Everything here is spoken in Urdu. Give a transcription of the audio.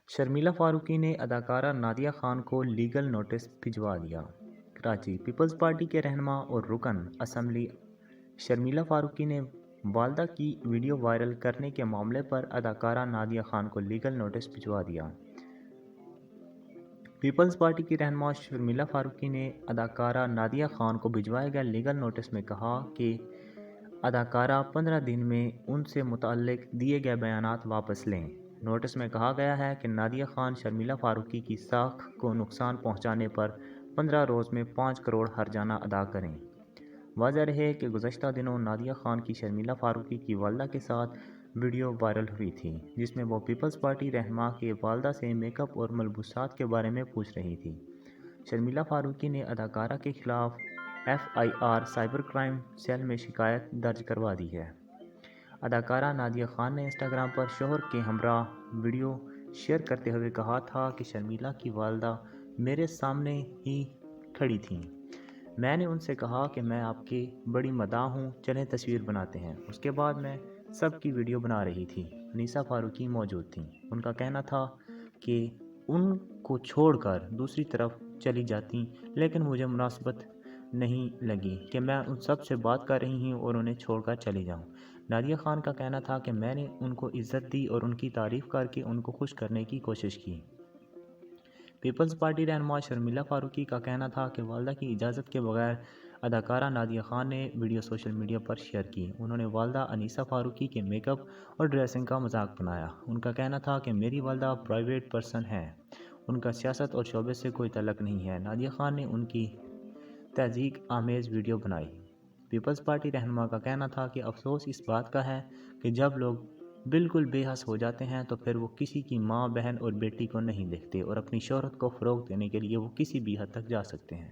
شرمیلا فاروقی نے اداکارہ نادیہ خان کو لیگل نوٹس بھجوا دیا۔ کراچی۔ پیپلز پارٹی کے رہنما اور رکن اسمبلی شرمیلا فاروقی نے والدہ کی ویڈیو وائرل کرنے کے معاملے پر اداکارہ نادیہ خان کو لیگل نوٹس بھجوا دیا۔ پیپلز پارٹی کی رہنما شرمیلا فاروقی نے اداکارہ نادیہ خان کو بھجوائے گئے لیگل نوٹس میں کہا کہ اداکارہ 15 دن میں ان سے متعلق دیے گئے بیانات واپس لیں۔ نوٹس میں کہا گیا ہے کہ نادیہ خان شرمیلا فاروقی کی ساکھ کو نقصان پہنچانے پر 15 روز میں 5 کروڑ ہرجانہ ادا کریں۔ واضح رہے کہ گزشتہ دنوں نادیہ خان کی شرمیلا فاروقی کی والدہ کے ساتھ ویڈیو وائرل ہوئی تھی، جس میں وہ پیپلز پارٹی رہنما کے والدہ سے میک اپ اور ملبوسات کے بارے میں پوچھ رہی تھی۔ شرمیلا فاروقی نے اداکارہ کے خلاف FIR سائبر کرائم سیل میں شکایت درج کروا دی ہے۔ اداکارہ نادیہ خان نے انسٹاگرام پر شوہر کے ہمراہ ویڈیو شیئر کرتے ہوئے کہا تھا کہ شرمیلا کی والدہ میرے سامنے ہی کھڑی تھیں۔ میں نے ان سے کہا کہ میں آپ کی بڑی مداح ہوں، چلیں تصویر بناتے ہیں۔ اس کے بعد میں سب کی ویڈیو بنا رہی تھی۔ انیسہ فاروقی موجود تھیں۔ ان کا کہنا تھا کہ ان کو چھوڑ کر دوسری طرف چلی جاتی، لیکن مجھے مناسبت نہیں لگی کہ میں ان سب سے بات کر رہی ہوں اور انہیں چھوڑ کر چلی جاؤں۔ نادیہ خان کا کہنا تھا کہ میں نے ان کو عزت دی اور ان کی تعریف کر کے ان کو خوش کرنے کی کوشش کی۔ پیپلز پارٹی رہنما شرمیلا فاروقی کا کہنا تھا کہ والدہ کی اجازت کے بغیر اداکارہ نادیہ خان نے ویڈیو سوشل میڈیا پر شیئر کی۔ انہوں نے والدہ انیسہ فاروقی کے میک اپ اور ڈریسنگ کا مذاق بنایا۔ ان کا کہنا تھا کہ میری والدہ پرائیویٹ پرسن ہیں، ان کا سیاست اور شعبے سے کوئی تعلق نہیں ہے۔ نادیہ خان نے ان کی تہذیب آمیز ویڈیو بنائی۔ پیپلز پارٹی رہنما کا کہنا تھا کہ افسوس اس بات کا ہے کہ جب لوگ بالکل بے حس ہو جاتے ہیں تو پھر وہ کسی کی ماں، بہن اور بیٹی کو نہیں دیکھتے اور اپنی شہرت کو فروغ دینے کے لیے وہ کسی بھی حد تک جا سکتے ہیں۔